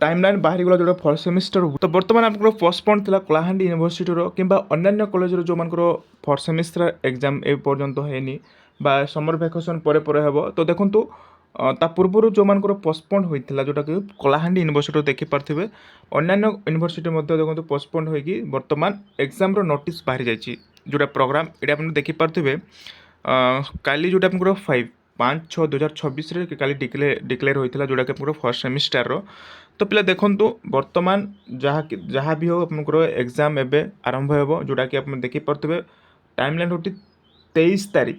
Timeline बाहरी गला जो फर्स्ट सेमिस्टर तो बर्तमान आपको पोस्टपोन था कलाहांडी यूनिवर्सिटी कि अन्य कॉलेज जो फर्स्ट सेमिस्टर एग्जाम ए पर्यंत है समर भैकेशन पर हम तो देखूँ ता पूर्व जो मान पोस्टपोन होता जोटा कि कलाहांडी यूनिवर्सिटी देखिपारे अन्य यूनिवर्सिटी देखो पोस्टपोन होगी बर्तमान एग्जाम नोटिस बाहरी जाइए जोटा प्रोग्राम ये आप देखिपारे काली जोटा आपको 5/6/2026 काली डिक्लेयर होता जोटा कि आप फर्स्ट सेमिस्टर तो पिला देखूँ बर्तमान जहाँ भी हो आपंकर एग्जाम एवं आरंभ हो जोटा कि आप देखिपारे टाइमलाइन होती 23 तारीख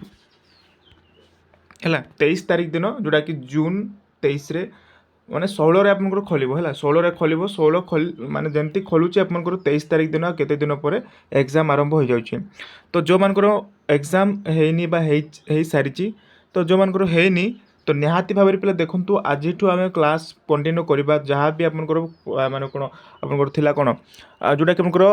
है 23 तारीख दिन जोटा कि जून 23 माने 16 आप खोल है 16 खोल 16 खोल माने जमती खोलुचे आप 23 तारीख दिन केते दिन पर एग्जाम आरंभ हो जाए तो जो मान एग्जाम है सारी तो जो मान है तो निहाती भाव पे देखूँ आज आम क्लास कंटिन्यू करवा जहाँ भी आपंकर माने कौन आपंकर कौन जोटा कि आपंकर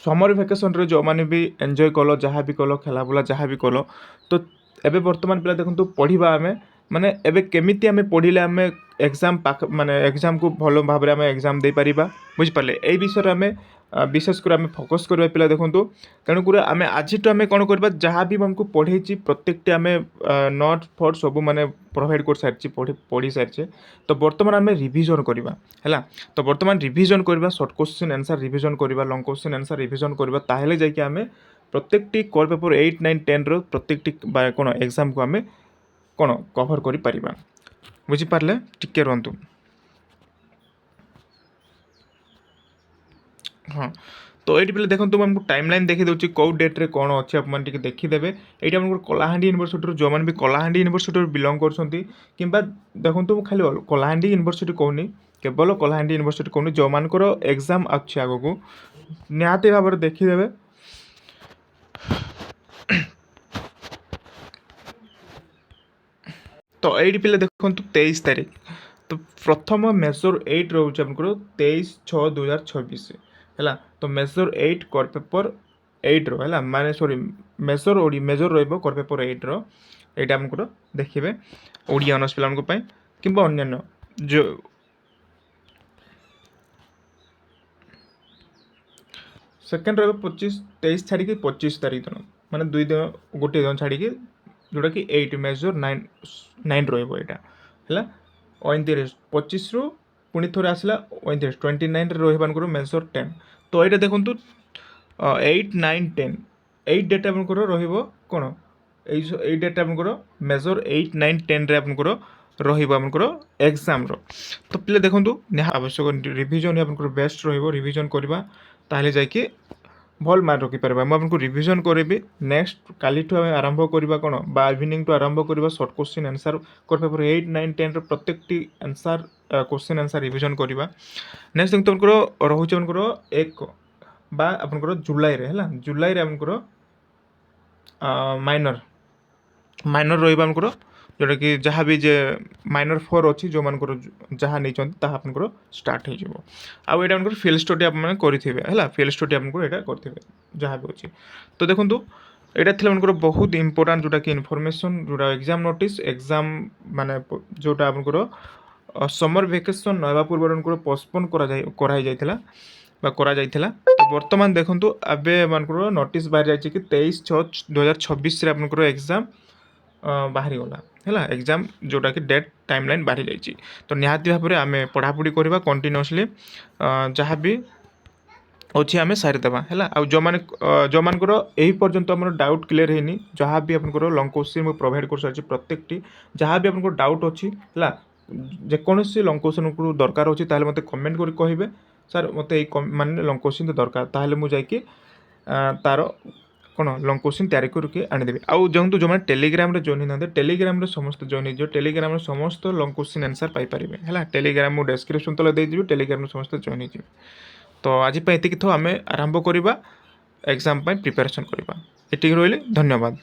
समर भैकेशन जो मैंने भी एंजॉय कल जहाँ भी कल खेला बुला जहाँ भी कल तो एबे वर्तमान पिला देखो पढ़ा आम माने एबे केमिति आमे पढ़िले आमे एग्जाम माने एग्जाम को भल भाव आमे एग्जाम दे पारिबा बुझिपारे एई विषय आमे विशेषकर आमे फोकस करबा पिला देखंतु तेणुकर आमे आज तो आमे कौन करबा जहाँ भी हमको पढ़ेछि प्रत्येकटी आमे नोट फट सब माने प्रोवाइड कर सारिछि पढ़ी सारिछे तो वर्तमान आमे रिवीजन करबा हैला तो वर्तमान रिवीजन करबा शॉर्ट क्वेश्चन आंसर रिवीजन करबा लॉन्ग क्वेश्चन आंसर रिवीजन करबा ताहेले जाय कि आमे प्रत्येकटी कोर पेपर 8 9 10 रो प्रत्येकटी कौन एग्जाम को आमे कौन कभर कर पारिबा बुझिपारे टिके रुहतु हाँ तो ये पे देखो तुमको टाइमलाइन देखी दूसरी कौ डेट्रे कौन अच्छे आप देखीदे ये कलाहांडी यूनिवर्सिटी जो मैंने भी कलाहांडी यूनिवर्सिटी बिलंग कर देखो खाली कलाहांडी यूनिवर्सिटी कहूनी केवल कलाहांडी यूनिवर्सिटी कहूनी जो मानकर एग्जाम अच्छे आगक निहाती भाव में देखीदे तो ये पे देखो 23 तारीख तो प्रथम मेजर 8 रोचे आपको 23/6/2026 है तो मेजर 8 कर पेपर 8 रो है माने सॉरी मेजर रोर पेपर 8 रो यहाँ आपको देखिए ओडिया ऑनर्स पिला कि अन्य जो सेकेंड रो 23 छाड़ी 25 तारीख दिन माने 2 दिन गोटे दिन छाड़ी जोटा कि 8 मेजर 9 रहा है 25 रु पुणी थोड़े आसला 29 रही मेजर 10 तो यहाँ देखूँ 8 9 10 8 डेट आपंकर कौन यही डेट आपंकर मेजर 8 9 10 आपंकर रहा एग्जाम तो पे देखूँ आवश्यक रिविजन आपंकर बेस्ट रिविजन करवा ताहले जाकि भल मार्क रखिपारे मुझे रिविजन करी नेक्स्ट काली आरंभ करवा कौन इवनिंग टू आरंभ करवा शॉर्ट क्वेश्चन आंसर कर पेपर 8 9 10 प्रत्येकटी आंसर क्वेश्चन आंसर रिविजन करवा नेक्स्ट तुमको रोचे आपंकर 1 बा आपंकर जुलाई है जुलाई आपंकर माइनर रहा जोटा कि जहाँ भी जे माइनर 4 अच्छी जो मान जहाँ नहीं आपंकर स्टार्ट हो आउ ये फील्ड स्टडी आप करेंगे है फील्ड स्टडी आपको यहाँ करेंगे जहाँ भी अच्छी तो देखो यहाँ थी बहुत इंपोर्टाट जोटा कि इनफॉरमेशन जोटा एग्जाम नोटिस एग्जाम माने जोटा आपंकर समर वेकेशन नवा पूर्व पोस्टपोन करा तो बर्तमान देखूँ एवं मानकर नोटिस बाहर जाइए कि 23/6/2026 आपंकर एग्जाम बाहरी गला है एग्जाम जोटा कि डेट टाइमलाइन बाहरी जाइए तो निहाती भाव में आम पढ़ापढ़ी करवा कंटिन्यूअसली जहाँ भी अच्छी आम सारीदेवा है जो मानकर यही पर्यंत आम डाउट क्लीयर है जहाँ भी आपंकर लॉन्ग क्वेश्चन मुझे प्रोवाइड कर सारी प्रत्येकटी जहाँ भी आपंकर डाउट अच्छी है जेकोसी लॉन्ग क्वेश्चन को दरकार अच्छी ताहले मते कमेंट कर कहे सर मत माने लॉन्ग क्वेश्चन तो दरकार ताहले मुझे जाकि तार कौन लॉन्ग क्वेश्चन तैयारी करके आनीदेवी आउ जो जो टेलीग्राम जॉइन होते टेलीग्राम समस्त जॉइन हो टेलीग्राम समस्त लॉन्ग क्वेश्चन आंसर पाइपर है टेलीग्राम डिस्क्रिप्शन तले देदेवि टेलीग्राम समस्त जॉइन हो तो आज ये आम आरंभ करवा एग्जाम प्रिपरेशन करवा ये रही धन्यवाद।